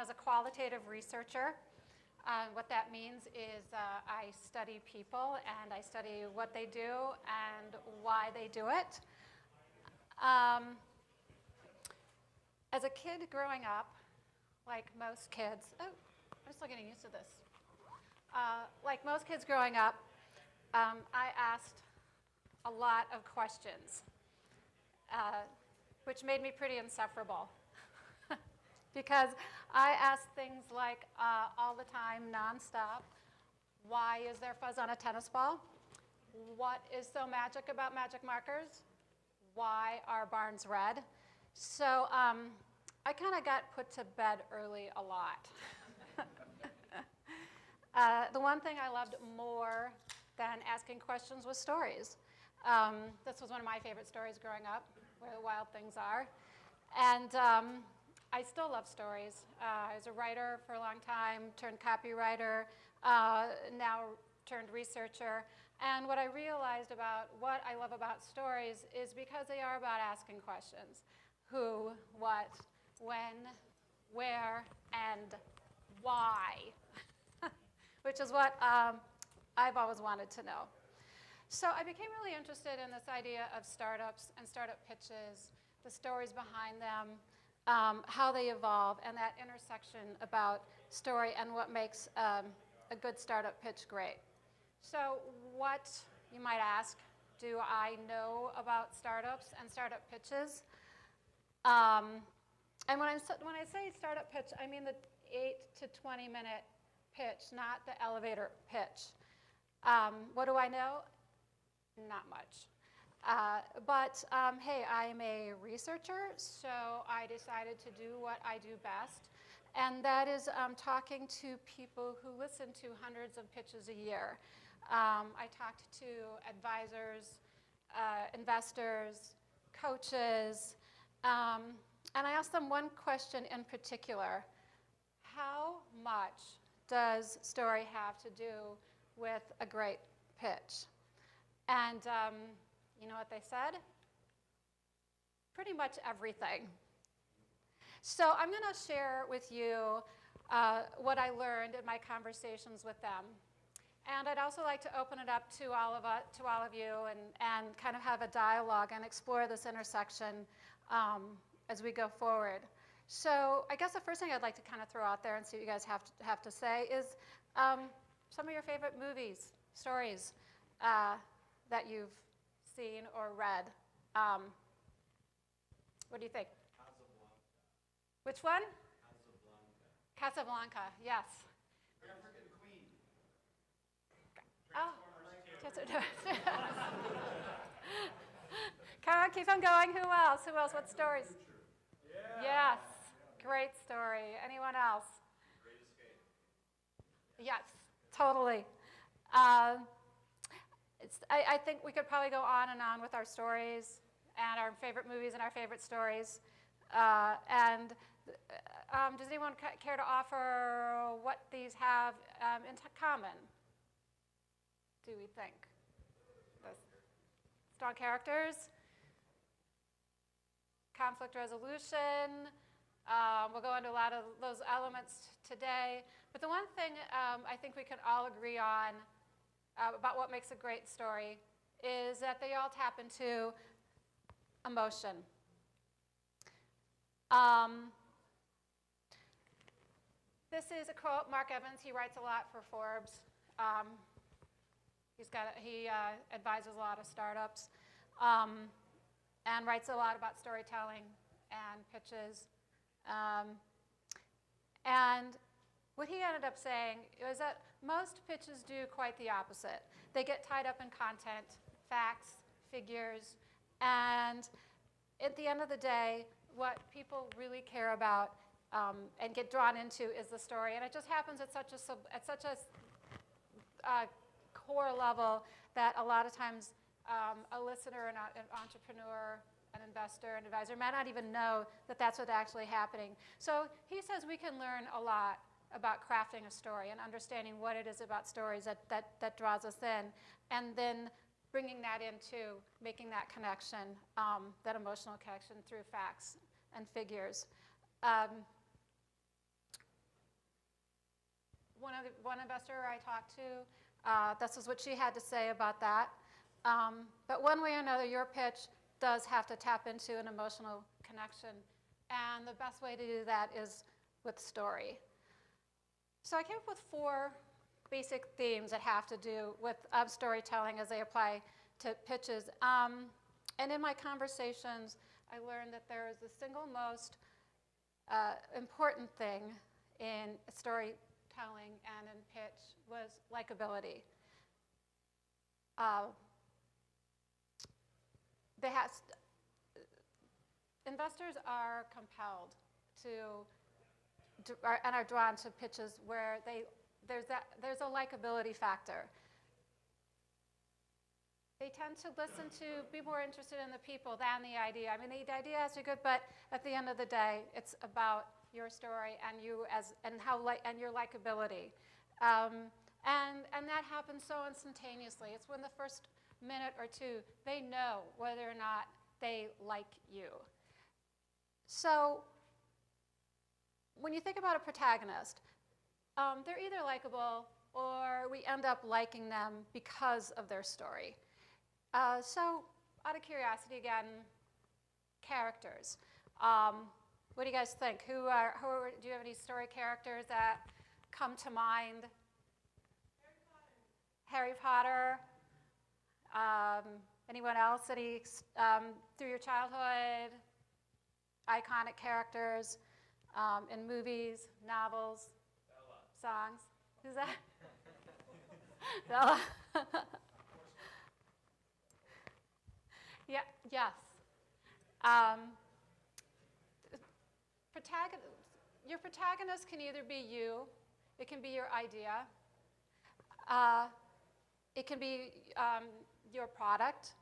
as a qualitative researcher. What that means is I study people and I study what they do and why they do it. As a kid growing up, like most kids, I'm still getting used to this. Like most kids growing up, I asked a lot of questions, which made me pretty insufferable. Because I asked things like all the time, nonstop, why is there fuzz on a tennis ball? What is so magic about magic markers? Why are barns red? So I kind of got put to bed early a lot. The one thing I loved more than asking questions was stories. This was one of my favorite stories growing up, Where the Wild Things Are. And I still love stories. I was a writer for a long time, turned copywriter, now turned researcher. And what I realized about what I love about stories is because they are about asking questions. Who, what, when, where, and why, which is what I've always wanted to know. So I became really interested in this idea of startups and startup pitches, the stories behind them, how they evolve, and that intersection about story and what makes a good startup pitch great. So what, you might ask, do I know about startups and startup pitches? And when I say startup pitch, I mean the 8 to 20 minute pitch, not the elevator pitch. What do I know? Not much. But hey, I'm a researcher, so I decided to do what I do best, and that is talking to people who listen to hundreds of pitches a year. I talked to advisors, investors, coaches, and I asked them one question in particular. How much does story have to do with a great pitch? And you know what they said? Pretty much everything. So I'm going to share with you what I learned in my conversations with them. And I'd also like to open it up to all of you and kind of have a dialogue and explore this intersection as we go forward. So I guess the first thing I'd like to kind of throw out there and see what you guys have to say is some of your favorite movies, stories that you've seen or read. What do you think? Casablanca. Which one? Casablanca. Casablanca, yes. African Queen. Oh. Come on, keep on going. Who else? Who else? What stories? Yeah. Yes. Great story. Anyone else? Great Escape. Yes, totally. I think we could probably go on and on with our stories and our favorite movies and our favorite stories. And does anyone care to offer what these have in common, do we think? The strong characters, conflict resolution. We'll go into a lot of those elements today. But the one thing I think we can all agree on about what makes a great story is that they all tap into emotion. This is a quote, Mark Evans. He writes a lot for Forbes. He advises a lot of startups and writes a lot about storytelling and pitches. And what he ended up saying is that most pitches do quite the opposite. They get tied up in content, facts, figures, and at the end of the day, what people really care about and get drawn into is the story. And it just happens at such a core level that a lot of times a listener, an entrepreneur, an investor, an advisor might not even know that that's what's actually happening. So he says we can learn a lot about crafting a story and understanding what it is about stories that draws us in, and then bringing that into making that connection, that emotional connection through facts and figures. one investor I talked to, this is what she had to say about that. But one way or another, your pitch does have to tap into an emotional connection. And the best way to do that is with story. So I came up with 4 basic themes that have to do with storytelling as they apply to pitches. And in my conversations, I learned that there is the single most important thing in storytelling and in pitch was likability. Investors are compelled and are drawn to pitches where there's a likability factor. They tend to be more interested in the people than the idea. I mean, the idea has to be good, but at the end of the day, it's about your story and you and your likability. And that happens so instantaneously. It's when the first minute or two, they know whether or not they like you. So when you think about a protagonist, they're either likable or we end up liking them because of their story. So out of curiosity again, characters. What do you guys think? Do you have any story characters that come to mind? Harry Potter. Anyone else? Any through your childhood? Iconic characters in movies, novels, Bella. Songs. Who's that? Bella. Yeah. Yes. Your protagonist can either be you, it can be your idea, it can be your product,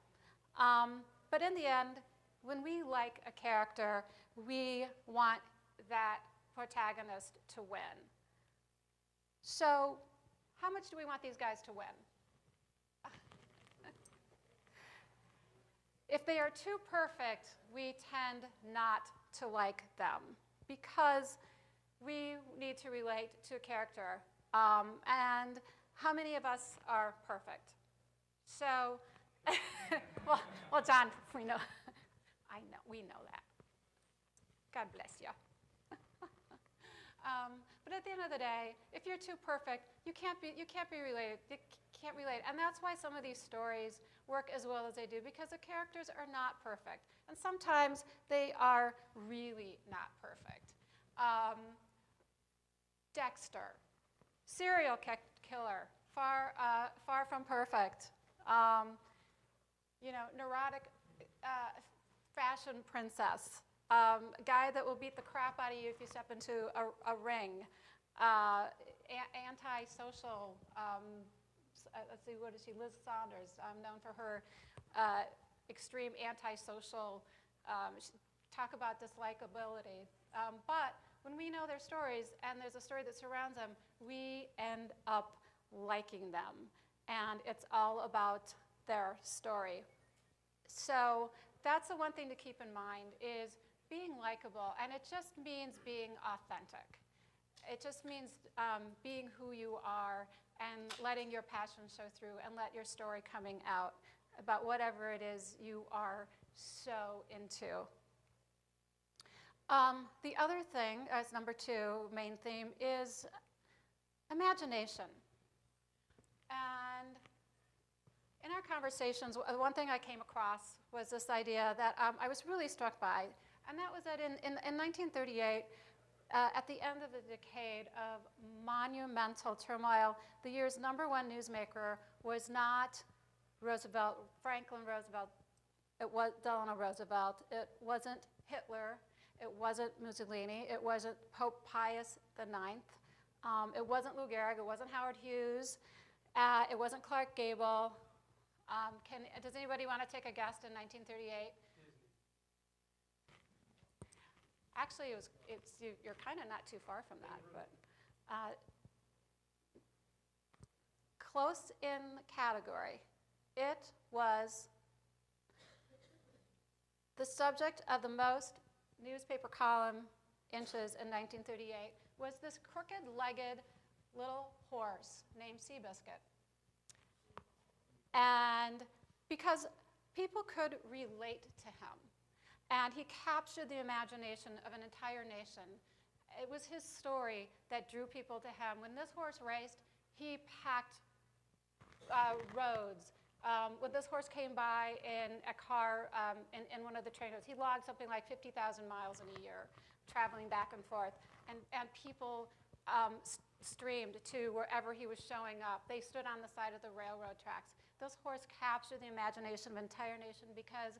but in the end, when we like a character, we want that protagonist to win. So, how much do we want these guys to win? If they are too perfect, we tend not to like them because we need to relate to a character. And how many of us are perfect? So, well, John, we know. We know that. God bless you. But at the end of the day, if you're too perfect, you can't be related. You can't relate, and that's why some of these stories work as well as they do, because the characters are not perfect, and sometimes they are really not perfect. Dexter, serial killer, far from perfect. Neurotic fashion princess. A guy that will beat the crap out of you if you step into a ring. Antisocial. Let's see, what is she? Liz Saunders, known for her extreme antisocial. Talk about dislikability. But when we know their stories and there's a story that surrounds them, we end up liking them. And it's all about their story. So that's the one thing to keep in mind is being likable, and it just means being authentic. It just means being who you are and letting your passion show through and let your story coming out about whatever it is you are so into. The other thing, as number 2, main theme, is imagination. And in our conversations, one thing I came across was this idea that I was really struck by, and that was that in 1938, at the end of the decade of monumental turmoil, the year's #1 newsmaker was not Franklin Roosevelt, it was Delano Roosevelt, it wasn't Hitler, it wasn't Mussolini, it wasn't Pope Pius IX, it wasn't Lou Gehrig, it wasn't Howard Hughes, it wasn't Clark Gable. Does anybody want to take a guess in 1938? Actually, you're kind of not too far from that, but close in category. It was the subject of the most newspaper column inches in 1938 was this crooked-legged little horse named Seabiscuit. And because people could relate to him, and he captured the imagination of an entire nation. It was his story that drew people to him. When this horse raced, he packed roads. When this horse came by in a car in one of the train roads, he logged something like 50,000 miles in a year, traveling back and forth. And people streamed to wherever he was showing up. They stood on the side of the railroad tracks. This horse captured the imagination of an entire nation because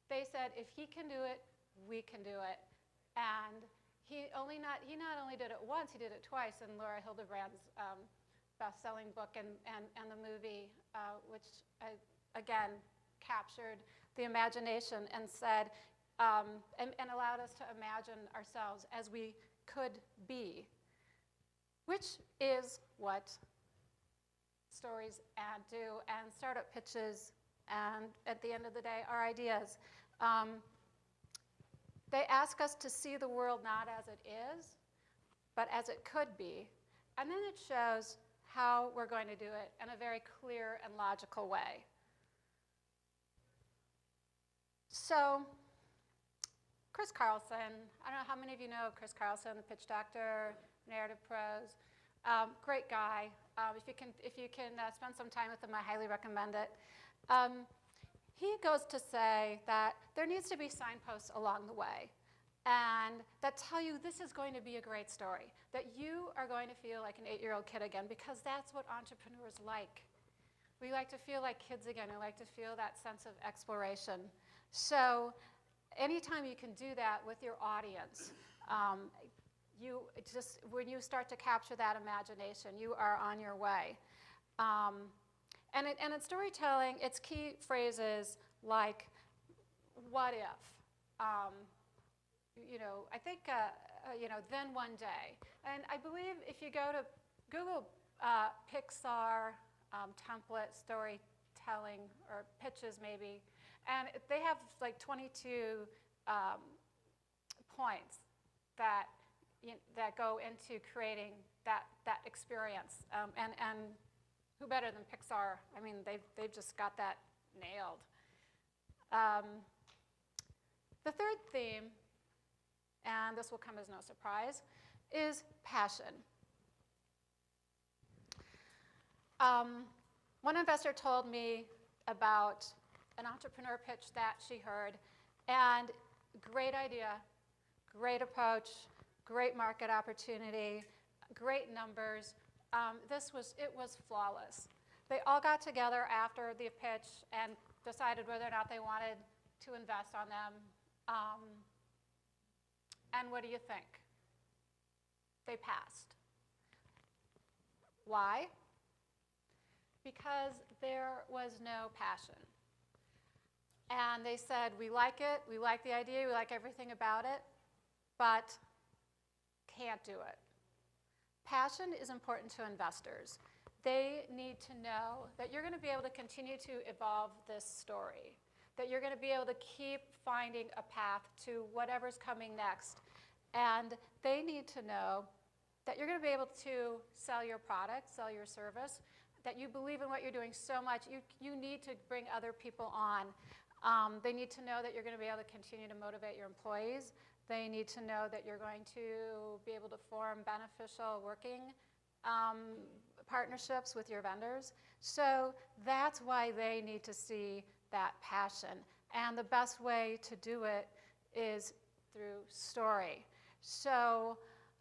they said, if he can do it, we can do it. And he not only did it once, he did it twice in Laura Hildebrand's best-selling book and the movie, which again captured the imagination and said, and allowed us to imagine ourselves as we could be, which is what stories do, and startup pitches, and at the end of the day, our ideas. They ask us to see the world not as it is, but as it could be, and then it shows how we're going to do it in a very clear and logical way. So, Chris Carlson, I don't know how many of you know Chris Carlson, the pitch doctor, narrative prose. Great guy. If you can spend some time with him, I highly recommend it. He goes to say that there needs to be signposts along the way, and that tell you this is going to be a great story, that you are going to feel like an 8-year-old kid again, because that's what entrepreneurs like. We like to feel like kids again. We like to feel that sense of exploration. So anytime you can do that with your audience, when you start to capture that imagination, you are on your way. And in storytelling, it's key phrases like, what if? I think, then one day. And I believe if you go to Google Pixar template storytelling or pitches maybe, and they have like 22 points that go into creating that experience. And who better than Pixar? I mean, they've just got that nailed. The third theme, and this will come as no surprise, is passion. One investor told me about an entrepreneur pitch that she heard, and great idea, great approach, great market opportunity, great numbers. It was flawless. They all got together after the pitch and decided whether or not they wanted to invest on them. And what do you think? They passed. Why? Because there was no passion. And they said, we like it, we like the idea, we like everything about it, but can't do it. Passion is important to investors. They need to know that you're going to be able to continue to evolve this story, that you're going to be able to keep finding a path to whatever's coming next. And they need to know that you're going to be able to sell your product, sell your service, that you believe in what you're doing so much, you need to bring other people on. They need to know that you're going to be able to continue to motivate your employees. They need to know that you're going to be able to form beneficial working partnerships with your vendors. So that's why they need to see that passion. And the best way to do it is through story. So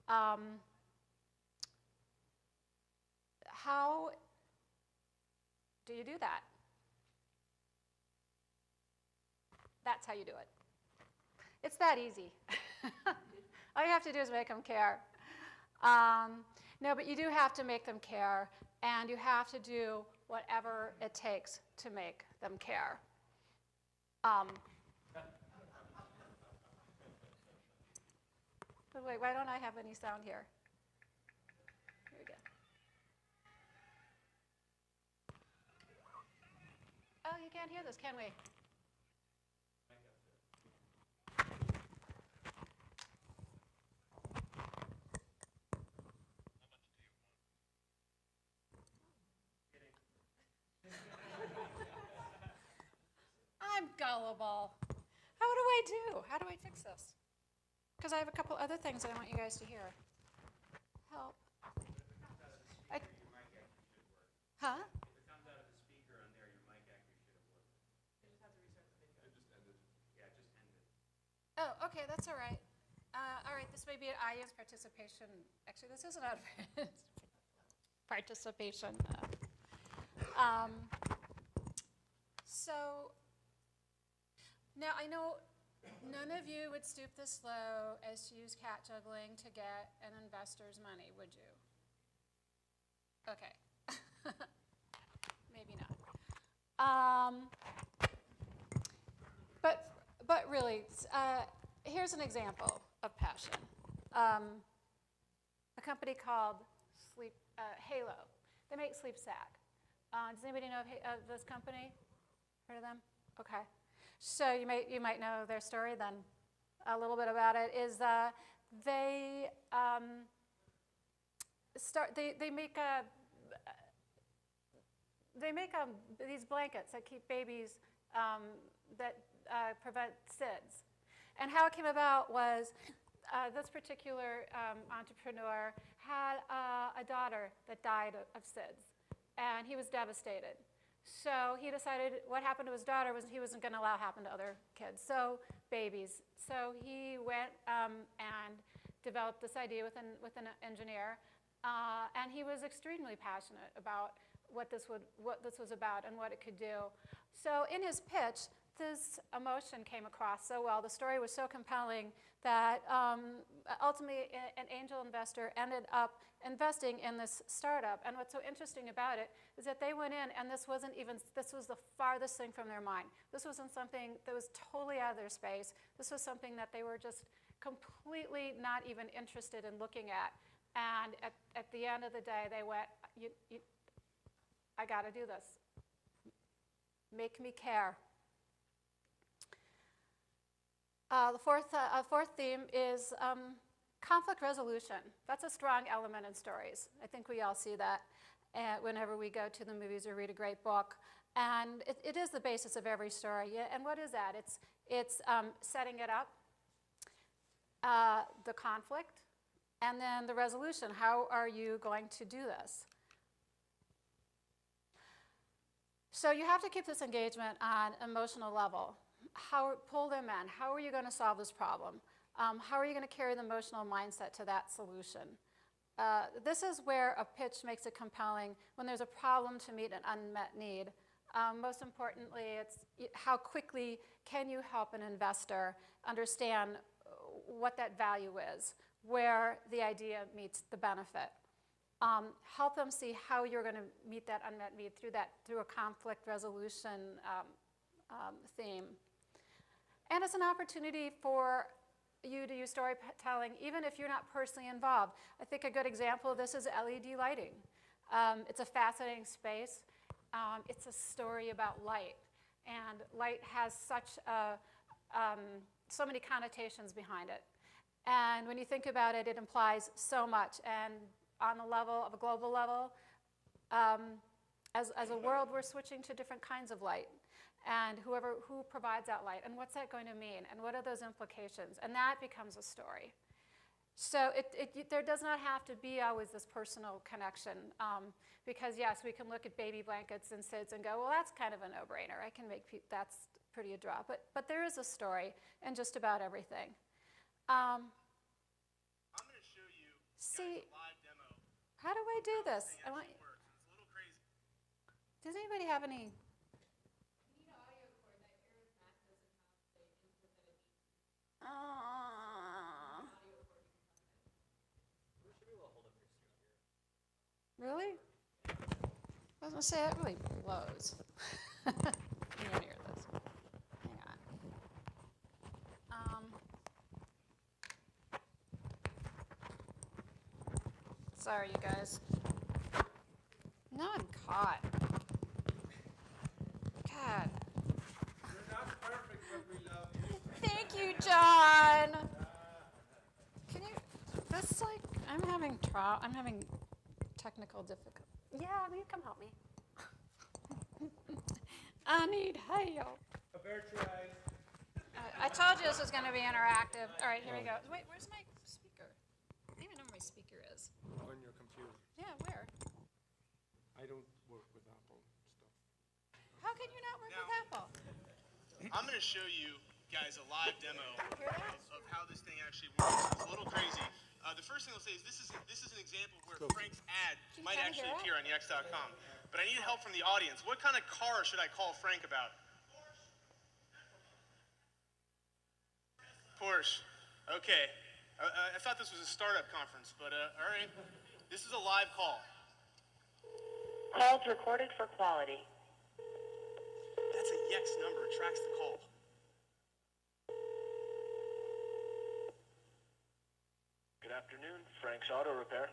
how do you do that? That's how you do it. It's that easy. All you have to do is make them care. No, but you do have to make them care, and you have to do whatever it takes to make them care. But wait, why don't I have any sound here? Here we go. Oh, you can't hear this, can we? gullible. What do I do? How do I fix this? Because I have a couple other things I want you guys to hear. Help. Huh? If it comes out of the speaker on there, your mic actually should have worked. You just have to reset the video. It just ended. Yeah, it just ended. Oh, okay, that's all right. All right, this may be an audience participation. Actually, this isn't audience participation. So now I know none of you would stoop this low as to use cat juggling to get an investor's money, would you? Okay. Maybe not. But really, here's an example of passion. A company called Halo. They make sleep sack. Does anybody know of this company? Heard of them? Okay. So you might know their story then. A little bit about it is they make these blankets that keep babies that prevent SIDS. And how it came about was this particular entrepreneur had a daughter that died of SIDS, and he was devastated. So he decided what happened to his daughter was he wasn't going to allow happen to other kids, so babies. So he went and developed this idea with an engineer, and he was extremely passionate about what this was about and what it could do. So in his pitch, this emotion came across so well. The story was so compelling that ultimately an angel investor ended up investing in this startup. And what's so interesting about it is that they went in, and this was the farthest thing from their mind. This wasn't something that was totally out of their space. This was something that they were just completely not even interested in looking at. And at the end of the day, they went, I got to do this. Make me care. The fourth theme is conflict resolution. That's a strong element in stories. I think we all see that whenever we go to the movies or read a great book. And it is the basis of every story. And what is that? It's setting it up, the conflict, and then the resolution. How are you going to do this? So you have to keep this engagement on an emotional level. Pull them in. How are you going to solve this problem? How are you going to carry the emotional mindset to that solution? This is where a pitch makes it compelling when there's a problem to meet an unmet need. Most importantly, it's how quickly can you help an investor understand what that value is, where the idea meets the benefit. Help them see how you're going to meet that unmet need through a conflict resolution theme. And it's an opportunity for you to use storytelling even if you're not personally involved. I think a good example of this is LED lighting. It's a fascinating space. It's a story about light. And light has so many connotations behind it. And when you think about it, it implies so much. And on the level of a global level, as a world, we're switching to different kinds of light. And who provides that light, and what's that going to mean, and what are those implications? And that becomes a story. So there does not have to be always this personal connection, because yes, we can look at baby blankets and SIDS and go, well, that's kind of a no-brainer. That's pretty a draw. But there is a story in just about everything. I'm going to show you See, a live demo. how do I do this? It actually works. It's a little crazy. Does anybody have any? Really? I was going to say, it really blows. You want to hear this? Hang on. Sorry, you guys. Now I'm caught. God. You're not perfect, but we love you. Thank you, John. Can you? That's like I'm having technical difficulty. Yeah, will you come help me? I need help. Fair try. I told you this was going to be interactive. All right, here we go. Wait, where's my speaker? I don't even know where my speaker is. On your computer. Yeah, where? I don't work with Apple stuff. How can you not work with Apple? I'm going to show you guys a live demo Hear that? of how this thing actually works. It's a little crazy. The first thing I'll say is this is an example where Frank's ad might kinda actually hear it? appear on Yex.com. But I need help from the audience. What kind of car should I call Frank about? Porsche. Okay. I thought this was a startup conference, but all right. This is a live call. Calls recorded for quality. That's a Yex number. It tracks the call. Good afternoon, Frank's Auto Repair.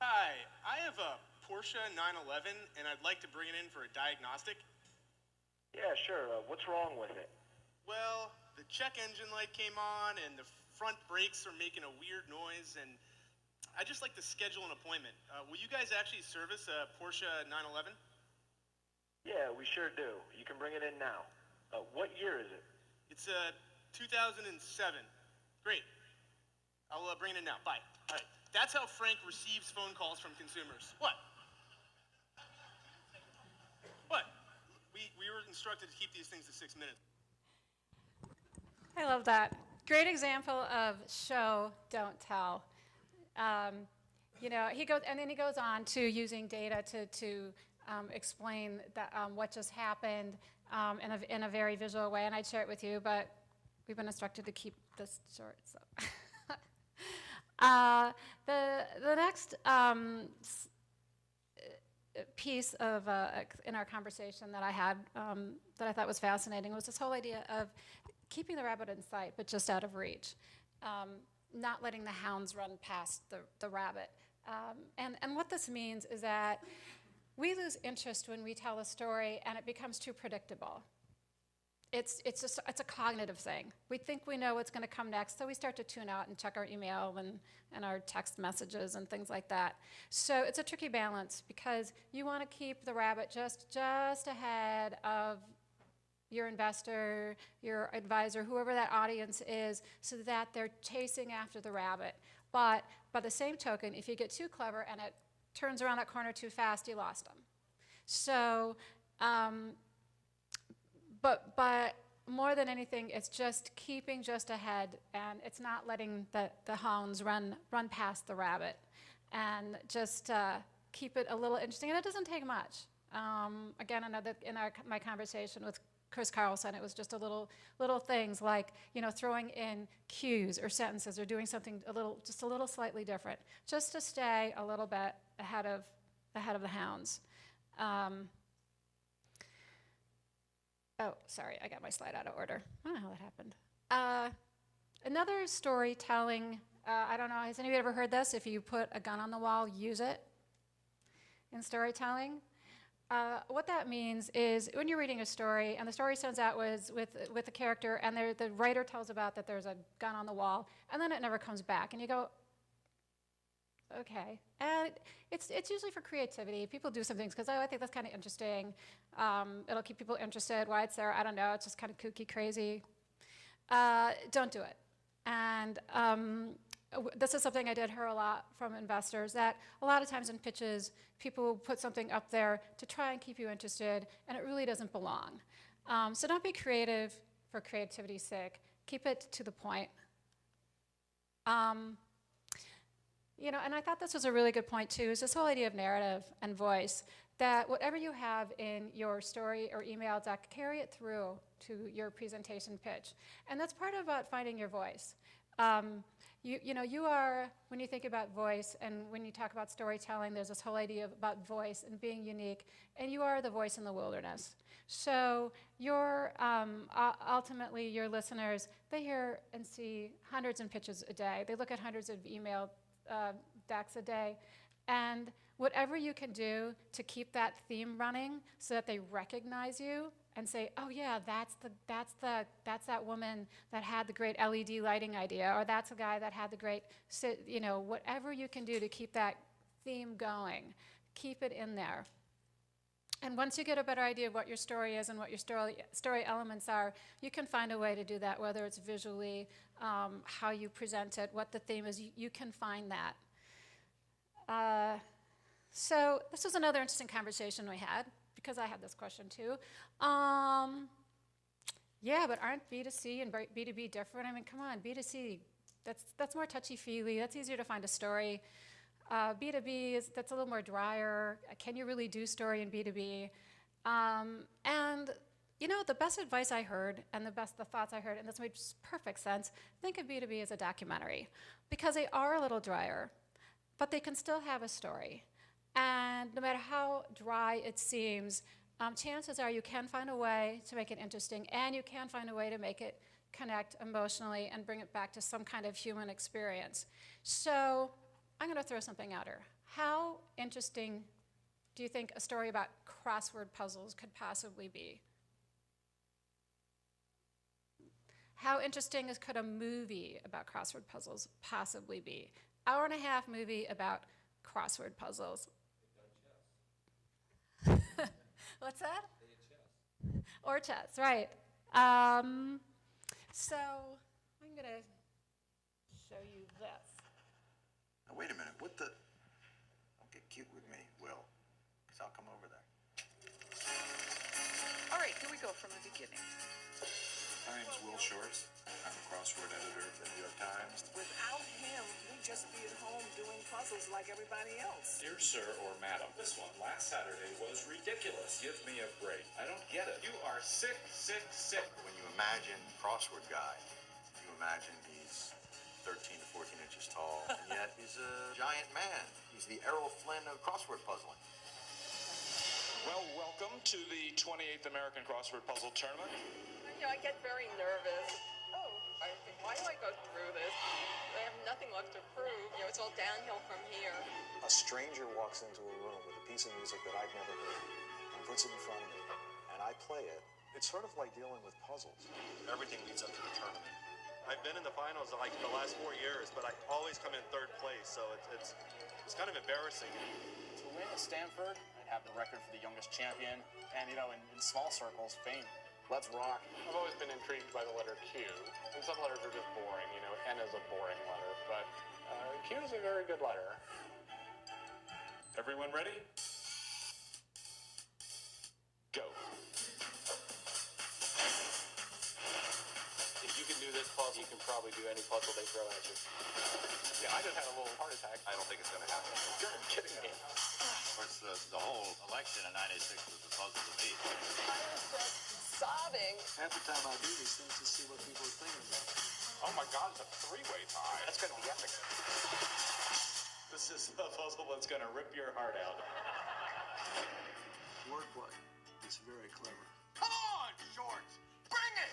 Hi. I have a Porsche 911, and I'd like to bring it in for a diagnostic. Yeah, sure. What's wrong with it? Well, the check engine light came on, and the front brakes are making a weird noise, and I'd just like to schedule an appointment. Will you guys actually service a Porsche 911? Yeah, we sure do. You can bring it in now. What year is it? It's 2007. Great. I'll bring it in now. Bye. All right. That's how Frank receives phone calls from consumers. What? What? We were instructed to keep these things to 6 minutes. I love that. Great example of show, don't tell. You know, he goes on to using data to explain that, what just happened in a very visual way, and I'd share it with you, but we've been instructed to keep this short. So, the next piece of in our conversation that I had that I thought was fascinating was this whole idea of keeping the rabbit in sight, but just out of reach. Not letting the hounds run past the rabbit. And what this means is that we lose interest when we tell a story and it becomes too predictable. It's a cognitive thing. We think we know what's going to come next, so we start to tune out and check our email and our text messages and things like that. So it's a tricky balance because you want to keep the rabbit just ahead of your investor, your advisor, whoever that audience is, so that they're chasing after the rabbit. But by the same token, if you get too clever and it turns around that corner too fast, you lost them. So, but more than anything, it's just keeping just ahead, and it's not letting the hounds run past the rabbit, and just keep it a little interesting. And it doesn't take much. Again, my conversation with Chris Carlson, it was just little things like, you know, throwing in cues or sentences or doing something just a little slightly different, just to stay a little bit ahead of the hounds. Oh, sorry, I got my slide out of order. I don't know how that happened. Another storytelling, I don't know, has anybody ever heard this? If you put a gun on the wall, use it in storytelling. What that means is when you're reading a story and the story starts out with a character and the writer tells about that there's a gun on the wall and then it never comes back and you go, okay. And it's usually for creativity. People do some things because, oh, I think that's kind of interesting. It'll keep people interested. Why it's there, I don't know. It's just kind of kooky, crazy. Don't do it. And this is something I did hear a lot from investors, that a lot of times in pitches, people will put something up there to try and keep you interested, and it really doesn't belong. So don't be creative for creativity's sake. Keep it to the point. You know, and I thought this was a really good point too, is this whole idea of narrative and voice, that whatever you have in your story or email deck, carry it through to your presentation pitch. And that's part about finding your voice. You are, when you think about voice and when you talk about storytelling, there's this whole idea about voice and being unique, and you are the voice in the wilderness. So ultimately your listeners, they hear and see hundreds of pitches a day. They look at hundreds of email decks a day, and whatever you can do to keep that theme running so that they recognize you and say, oh yeah, that's that woman that had the great LED lighting idea, or that's a guy that had the great, whatever you can do to keep that theme going, keep it in there. And once you get a better idea of what your story is and what your story elements are, you can find a way to do that, whether it's visually, how you present it, what the theme is. You can find that. So this was another interesting conversation we had, because I had this question too. Yeah, but aren't B2C and B2B different? I mean, come on, B2C, that's more touchy-feely. That's easier to find a story. B2B, that's a little more drier. Can you really do story in B2B? And, you know, the best advice I heard and the thoughts I heard, and this made perfect sense, think of B2B as a documentary, because they are a little drier, but they can still have a story. And no matter how dry it seems, chances are you can find a way to make it interesting, and you can find a way to make it connect emotionally and bring it back to some kind of human experience. So I'm going to throw something out here. How interesting do you think a story about crossword puzzles could possibly be? How interesting could a movie about crossword puzzles possibly be? Hour-and-a-half movie about crossword puzzles. What's that? Or chess, right. So I'm going to show you this. Now, wait a minute, what the? Don't get cute with me, Will, because I'll come over there. All right, here we go from the beginning. My name's Will Shorts. I'm a crossword editor for the New York Times. Without him, we'd just be at home doing puzzles like everybody else. Dear sir or madam, this one last Saturday was ridiculous. Give me a break. I don't get it. You are sick, sick, sick. When you imagine crossword guy, you imagine he's 13 to 14 inches tall, and yet he's a giant man. He's the Errol Flynn of crossword puzzling. Well, welcome to the 28th American Crossword Puzzle Tournament. You know, I get very nervous. Oh, why do I go through this? I have nothing left to prove. You know, it's all downhill from here. A stranger walks into a room with a piece of music that I've never heard and puts it in front of me, and I play it. It's sort of like dealing with puzzles. Everything leads up to the tournament. I've been in the finals like the last 4 years, but I always come in third place, so it's kind of embarrassing. To win at Stanford, I'd have the record for the youngest champion, and you know, in small circles, fame. Let's rock. I've always been intrigued by the letter Q, and some letters are just boring, you know, N is a boring letter, but Q is a very good letter. Everyone ready? Go. If you can do this puzzle, you can probably do any puzzle they throw at you. Yeah, I just had a little heart attack. I don't think it's going to happen. You're kidding me. Of course, the whole election in '96 was a puzzle to me. I was just sobbing. Half the time I do these things to see what people are thinking about. Oh my God, it's a three-way tie. That's going to be epic. This is the puzzle that's going to rip your heart out. Wordplay. It's very clever. Come on, Shorts! Bring it!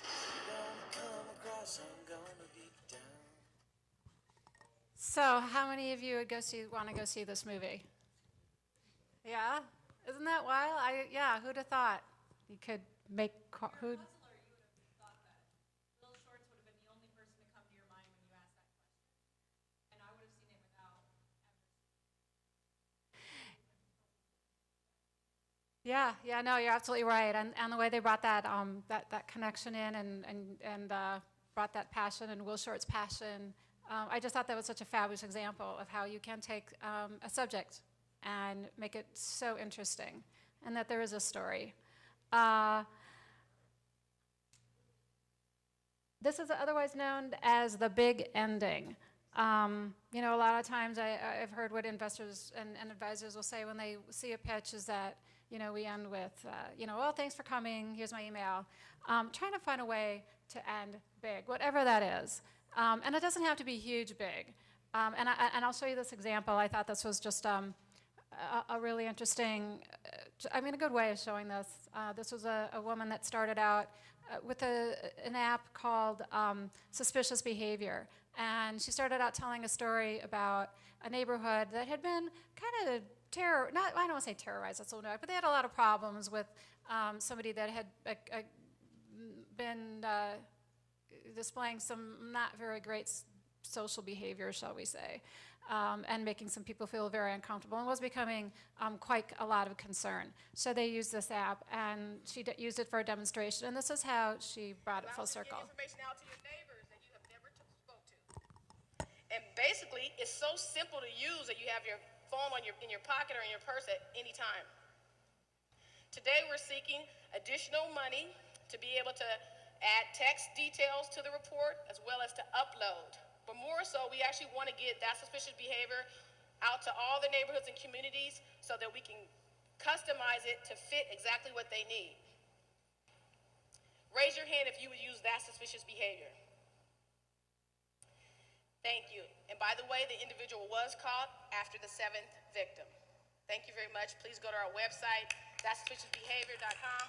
So how many of you would want to go see this movie? Yeah? Isn't that wild? Yeah, who'd have thought you could make, who'd? Yeah, no, you're absolutely right, and the way they brought that that connection in and brought that passion and Will Short's passion, I just thought that was such a fabulous example of how you can take a subject and make it so interesting, and that there is a story. This is otherwise known as the big ending. You know, a lot of times I've heard what investors and advisors will say when they see a pitch is that, you know, we end with, you know, well, thanks for coming, here's my email. Trying to find a way to end big, whatever that is. And it doesn't have to be huge big. And I'll show you this example. I thought this was just a really interesting, a good way of showing this. This was a woman that started out with an app called Suspicious Behavior. And she started out telling a story about a neighborhood that had been kind of I don't want to say terrorized, that's a little bit, but they had a lot of problems with somebody that had been displaying some not very great social behavior, shall we say, and making some people feel very uncomfortable, and was becoming quite a lot of concern. So they used this app, and she used it for a demonstration, and this is how she brought it full circle. Information out to your neighbors that you have never spoke to. And basically, it's so simple to use that you have your phone in your pocket or in your purse at any time. Today, we're seeking additional money to be able to add text details to the report as well as to upload. But more so, we actually want to get that suspicious behavior out to all the neighborhoods and communities so that we can customize it to fit exactly what they need. Raise your hand if you would use that suspicious behavior. Thank you. And by the way, the individual was caught after the 7th victim. Thank you very much. Please go to our website, thatsuspiciousbehavior.com.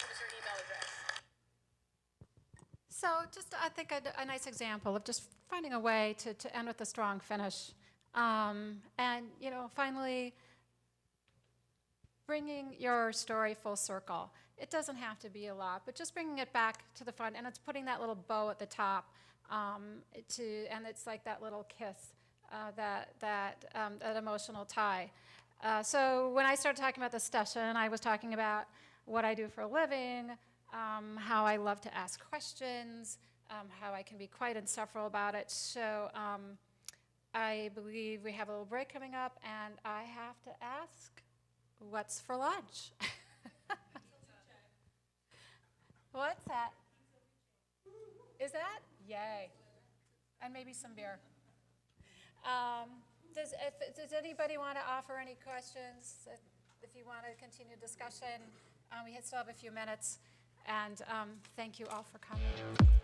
Give us your email address. So just, I think, a nice example of just finding a way to end with a strong finish. And, you know, finally bringing your story full circle. It doesn't have to be a lot, but just bringing it back to the front, and it's putting that little bow at the top, and it's like that little kiss, that emotional tie. So when I started talking about this session, I was talking about what I do for a living, how I love to ask questions, how I can be quite insufferable about it. So I believe we have a little break coming up, and I have to ask, what's for lunch? What's that? Is that? Yay. And maybe some beer. Does anybody want to offer any questions? If you want to continue discussion, we still have a few minutes. And thank you all for coming.